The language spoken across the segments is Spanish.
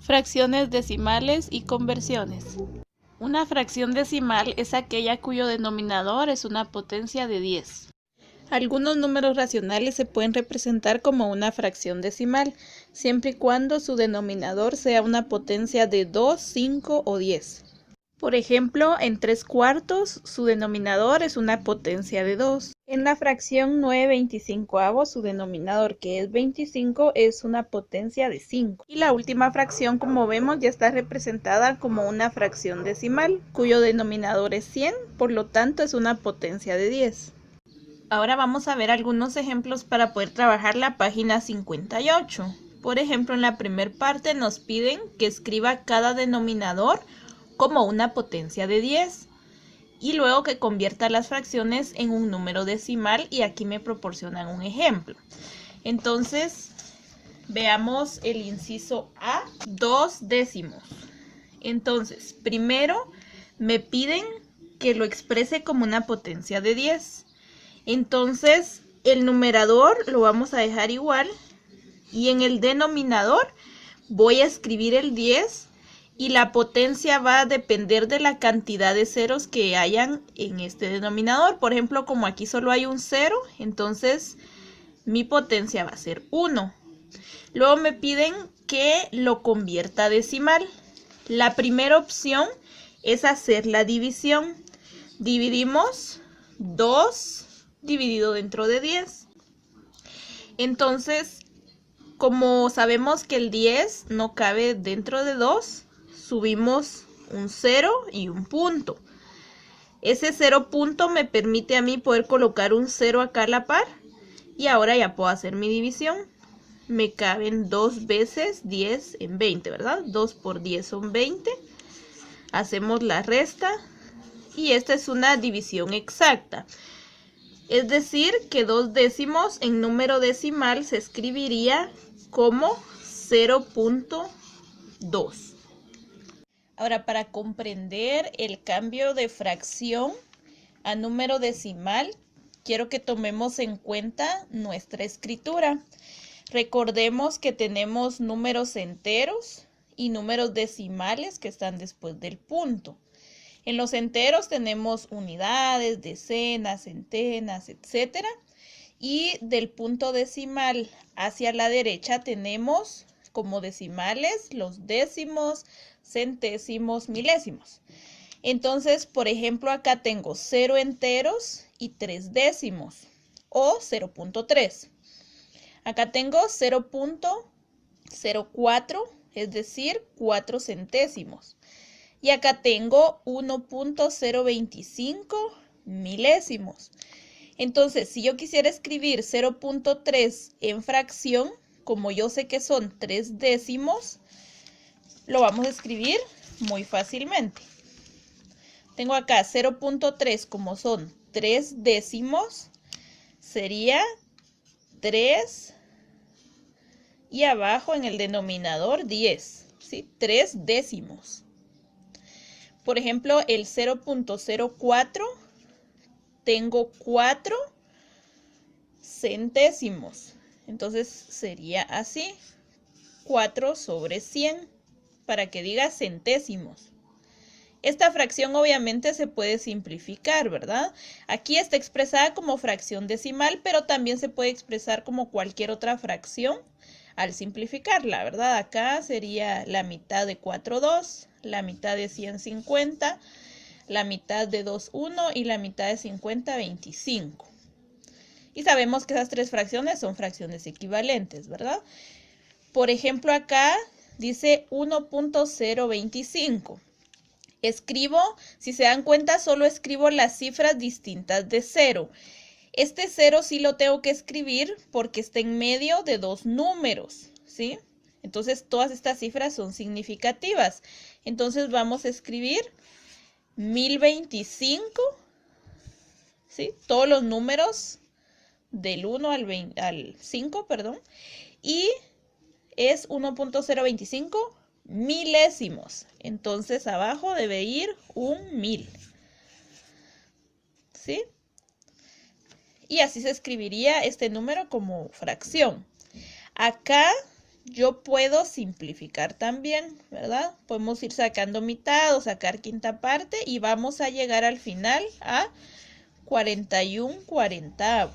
Fracciones decimales y conversiones. Una fracción decimal es aquella cuyo denominador es una potencia de 10. Algunos números racionales se pueden representar como una fracción decimal, siempre y cuando su denominador sea una potencia de 2, 5 o 10. Por ejemplo, en 3/4 su denominador es una potencia de 2. En la fracción 9/25 su denominador, que es 25, es una potencia de 5. Y la última fracción, como vemos, ya está representada como una fracción decimal, cuyo denominador es 100, por lo tanto es una potencia de 10. Ahora vamos a ver algunos ejemplos para poder trabajar la página 58. Por ejemplo, en la primera parte nos piden que escriba cada denominador como una potencia de 10 y luego que convierta las fracciones en un número decimal, y aquí me proporcionan un ejemplo. Entonces, veamos el inciso A, 2 décimos. Entonces, primero me piden que lo exprese como una potencia de 10. Entonces, el numerador lo vamos a dejar igual y en el denominador voy a escribir el 10 y la potencia va a depender de la cantidad de ceros que hayan en este denominador. Por ejemplo, como aquí solo hay un 0, entonces mi potencia va a ser 1. Luego me piden que lo convierta a decimal. La primera opción es hacer la división. Dividimos 2 dividido dentro de 10. Entonces, como sabemos que el 10 no cabe dentro de 2, subimos un 0 y un punto. Ese 0 punto me permite a mí poder colocar un 0 acá a la par y ahora ya puedo hacer mi división. Me caben 2 veces 10 en 20, ¿verdad? 2 por 10 son 20. Hacemos la resta y esta es una división exacta. Es decir, que 2 décimos en número decimal se escribiría como 0.2. Ahora, para comprender el cambio de fracción a número decimal, quiero que tomemos en cuenta nuestra escritura. Recordemos que tenemos números enteros y números decimales que están después del punto. En los enteros tenemos unidades, decenas, centenas, etc. Y del punto decimal hacia la derecha tenemos como decimales los décimos, centésimos, milésimos. Entonces, por ejemplo, acá tengo 0 enteros y 3 décimos, o 0.3. Acá tengo 0.04, es decir, 4 centésimos. Y acá tengo 1.025 milésimos. Entonces, si yo quisiera escribir 0.3 en fracción, como yo sé que son 3 décimos, lo vamos a escribir muy fácilmente. Tengo acá 0.3, como son 3 décimos, sería 3 y abajo en el denominador 10, ¿sí? 3 décimos. Por ejemplo, el 0.04 tengo 4 centésimos. Entonces sería así, 4 sobre 100, para que diga centésimos. Esta fracción obviamente se puede simplificar, ¿verdad? Aquí está expresada como fracción decimal, pero también se puede expresar como cualquier otra fracción al simplificarla, ¿verdad? Acá sería la mitad de 4,2, la mitad de 150, la mitad de 2,1 y la mitad de 50, 25. Y sabemos que esas tres fracciones son fracciones equivalentes, ¿verdad? Por ejemplo, acá dice 1.025. Escribo, si se dan cuenta, solo escribo las cifras distintas de 0. Este 0 sí lo tengo que escribir porque está en medio de dos números, ¿sí? Entonces, todas estas cifras son significativas. Entonces, vamos a escribir 1025, ¿sí? Todos los números del 1 al 5, perdón. Y es 1.025 milésimos. Entonces, abajo debe ir un 1000, ¿sí? Y así se escribiría este número como fracción. Acá yo puedo simplificar también, ¿verdad? Podemos ir sacando mitad o sacar quinta parte y vamos a llegar al final a 41/40.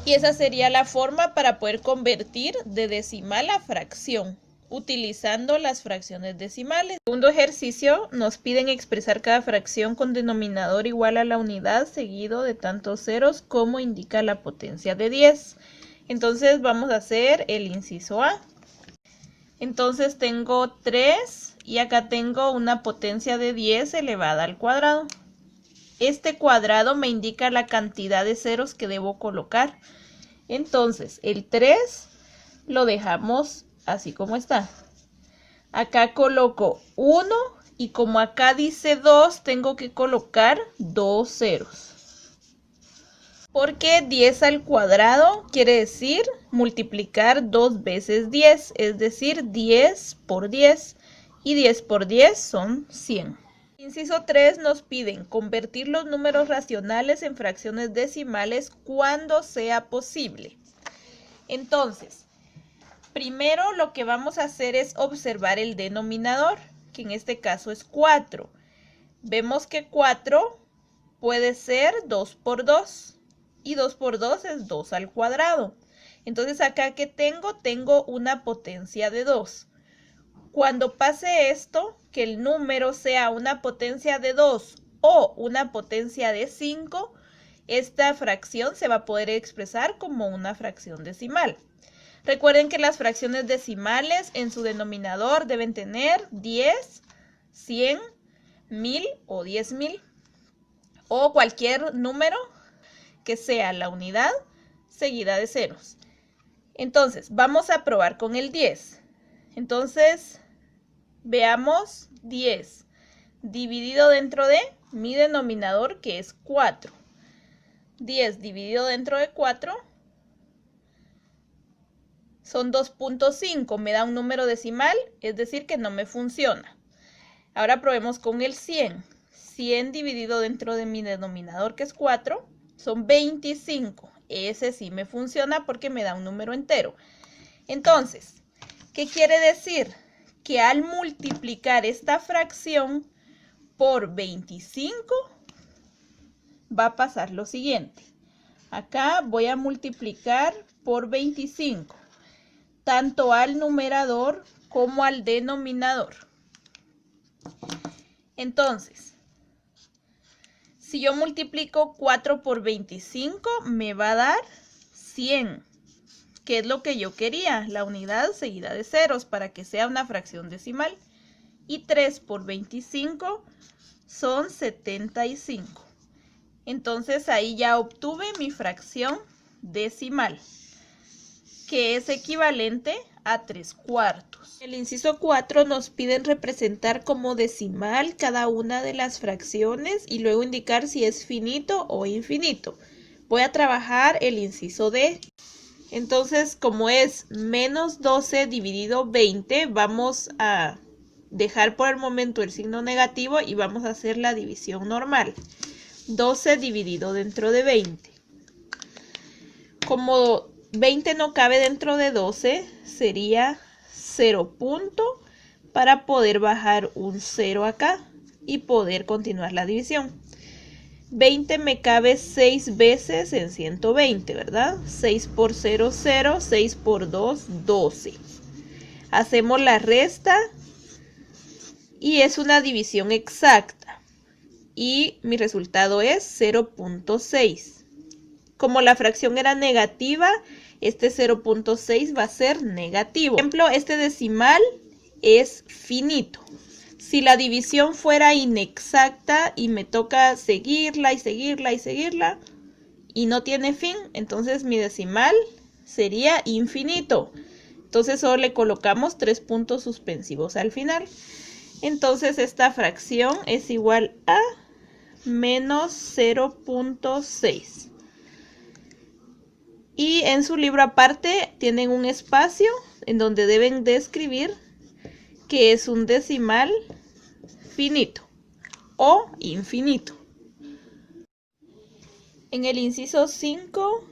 Y esa sería la forma para poder convertir de decimal a fracción, utilizando las fracciones decimales. Segundo ejercicio, nos piden expresar cada fracción con denominador igual a la unidad seguido de tantos ceros como indica la potencia de 10. Entonces vamos a hacer el inciso A. Entonces tengo 3 y acá tengo una potencia de 10 elevada al cuadrado. Este cuadrado me indica la cantidad de ceros que debo colocar. Entonces el 3 lo dejamos así como está. Acá coloco 1 y como acá dice 2, tengo que colocar 2 ceros. Porque 10 al cuadrado quiere decir multiplicar 2 veces 10, es decir, 10 por 10. Y 10 por 10 son 100. Inciso 3 nos piden convertir los números racionales en fracciones decimales cuando sea posible. Entonces, primero lo que vamos a hacer es observar el denominador, que en este caso es 4. Vemos que 4 puede ser 2 por 2. Y 2 por 2 es 2 al cuadrado. Entonces acá que tengo una potencia de 2. Cuando pase esto, que el número sea una potencia de 2 o una potencia de 5, esta fracción se va a poder expresar como una fracción decimal. Recuerden que las fracciones decimales en su denominador deben tener 10, 100, 1000 o 10.000 o cualquier número que sea la unidad seguida de ceros. Entonces, vamos a probar con el 10. Entonces, veamos 10 dividido dentro de mi denominador, que es 4. 10 dividido dentro de 4 son 2.5. Me da un número decimal, es decir, que no me funciona. Ahora probemos con el 100. 100 dividido dentro de mi denominador, que es 4. Son 25. Ese sí me funciona porque me da un número entero. Entonces, ¿qué quiere decir? Que al multiplicar esta fracción por 25, va a pasar lo siguiente. Acá voy a multiplicar por 25, tanto al numerador como al denominador. Entonces, si yo multiplico 4 por 25, me va a dar 100, que es lo que yo quería, la unidad seguida de ceros para que sea una fracción decimal. Y 3 por 25 son 75. Entonces ahí ya obtuve mi fracción decimal, que es equivalente a 3/4. El inciso 4 nos piden representar como decimal cada una de las fracciones y luego indicar si es finito o infinito. Voy a trabajar el inciso D. Entonces, como es menos 12 dividido 20, vamos a dejar por el momento el signo negativo y vamos a hacer la división normal. 12 dividido dentro de 20. Como 20 no cabe dentro de 12, sería 0 punto para poder bajar un 0 acá y poder continuar la división. 20 me cabe 6 veces en 120, ¿verdad? 6 por 0, 0, 6 por 2, 12. Hacemos la resta y es una división exacta. Y mi resultado es 0.6. Como la fracción era negativa, este 0.6 va a ser negativo. Por ejemplo, este decimal es finito. Si la división fuera inexacta y me toca seguirla y seguirla y seguirla y no tiene fin, entonces mi decimal sería infinito. Entonces solo le colocamos 3 puntos suspensivos al final. Entonces esta fracción es igual a menos 0.6. Y en su libro aparte tienen un espacio en donde deben de escribir que es un decimal finito o infinito. En el inciso 5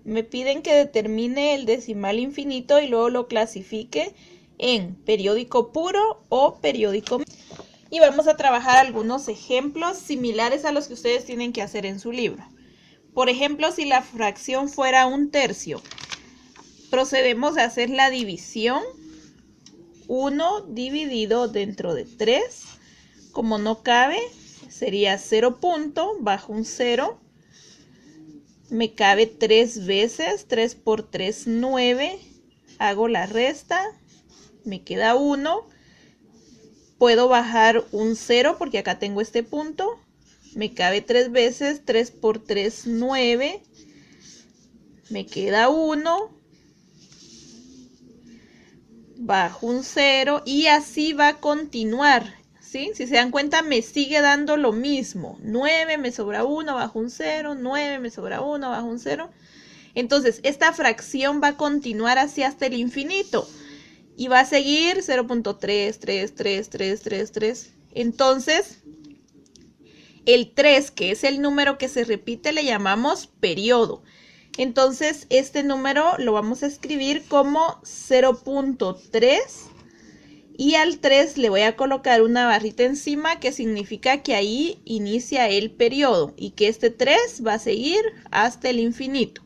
Me piden que determine el decimal infinito y luego lo clasifique en periódico puro o periódico mixto. Y vamos a trabajar algunos ejemplos similares a los que ustedes tienen que hacer en su libro. Por ejemplo, si la fracción fuera 1/3, procedemos a hacer la división. 1 dividido dentro de 3, como no cabe, sería 0 punto, bajo un 0. Me cabe 3 veces, 3 por 3, 9. Hago la resta, me queda 1. Puedo bajar un 0 porque acá tengo este punto. Me cabe 3 veces, 3 por 3, 9. Me queda 1. Bajo un 0 y así va a continuar, ¿sí? Si se dan cuenta, me sigue dando lo mismo. 9 me sobra 1, bajo un 0. 9 me sobra 1, bajo un 0. Entonces, esta fracción va a continuar así hasta el infinito. Y va a seguir 0.3, 3, 3, 3, 3, 3. Entonces, el 3, que es el número que se repite, le llamamos periodo. Entonces, este número lo vamos a escribir como 0.3. Y al 3 le voy a colocar una barrita encima, que significa que ahí inicia el periodo. Y que este 3 va a seguir hasta el infinito.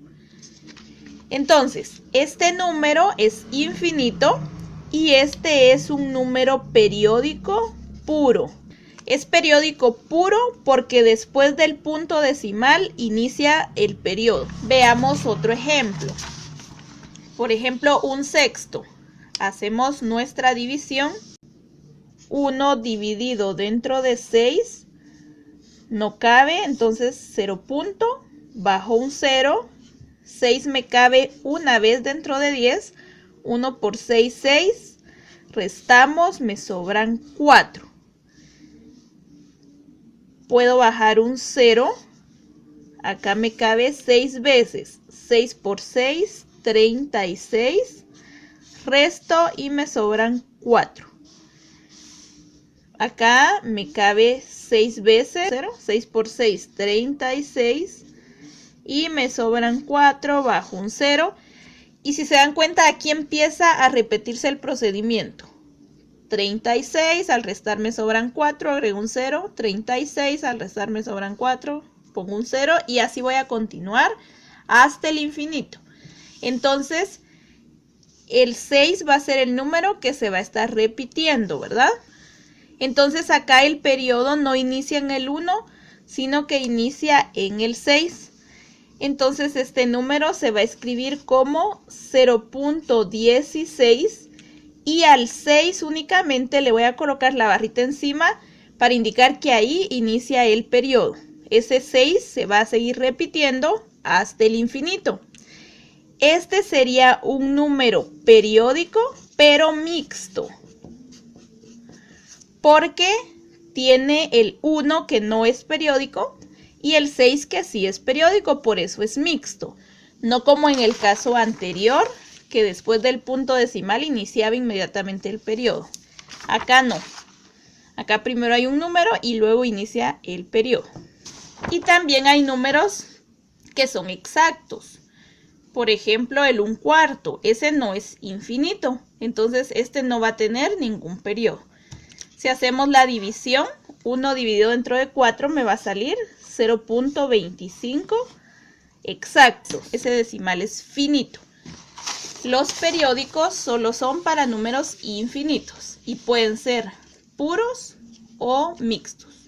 Entonces, este número es infinito. Y este es un número periódico puro. Es periódico puro porque después del punto decimal inicia el periodo. Veamos otro ejemplo. Por ejemplo, 1/6. Hacemos nuestra división. 1 dividido dentro de 6. No cabe, entonces 0 punto. Bajo un 0. 6 me cabe una vez dentro de 10. 1 por 6, 6. Restamos, me sobran 4. Puedo bajar un 0. Acá me cabe 6 veces. 6 por 6, 36. Resto y me sobran 4. Acá me cabe 6 veces. 0. 6 por 6, 36. Y me sobran 4, bajo un 0. Y si se dan cuenta, aquí empieza a repetirse el procedimiento. 36, al restar me sobran 4, agrego un 0. 36, al restar me sobran 4, pongo un 0. Y así voy a continuar hasta el infinito. Entonces, el 6 va a ser el número que se va a estar repitiendo, ¿verdad? Entonces, acá el periodo no inicia en el 1, sino que inicia en el 6. Entonces este número se va a escribir como 0.16 y al 6 únicamente le voy a colocar la barrita encima para indicar que ahí inicia el periodo. Ese 6 se va a seguir repitiendo hasta el infinito. Este sería un número periódico pero mixto, porque tiene el 1 que no es periódico y el 6 que sí es periódico, por eso es mixto. No como en el caso anterior, que después del punto decimal iniciaba inmediatamente el periodo. Acá no. Acá primero hay un número y luego inicia el periodo. Y también hay números que son exactos. Por ejemplo, el 1/4. Ese no es infinito. Entonces, este no va a tener ningún periodo. Si hacemos la división, 1 dividido dentro de 4 me va a salir 0.25 exacto. Ese decimal es finito. Los periódicos solo son para números infinitos y pueden ser puros o mixtos.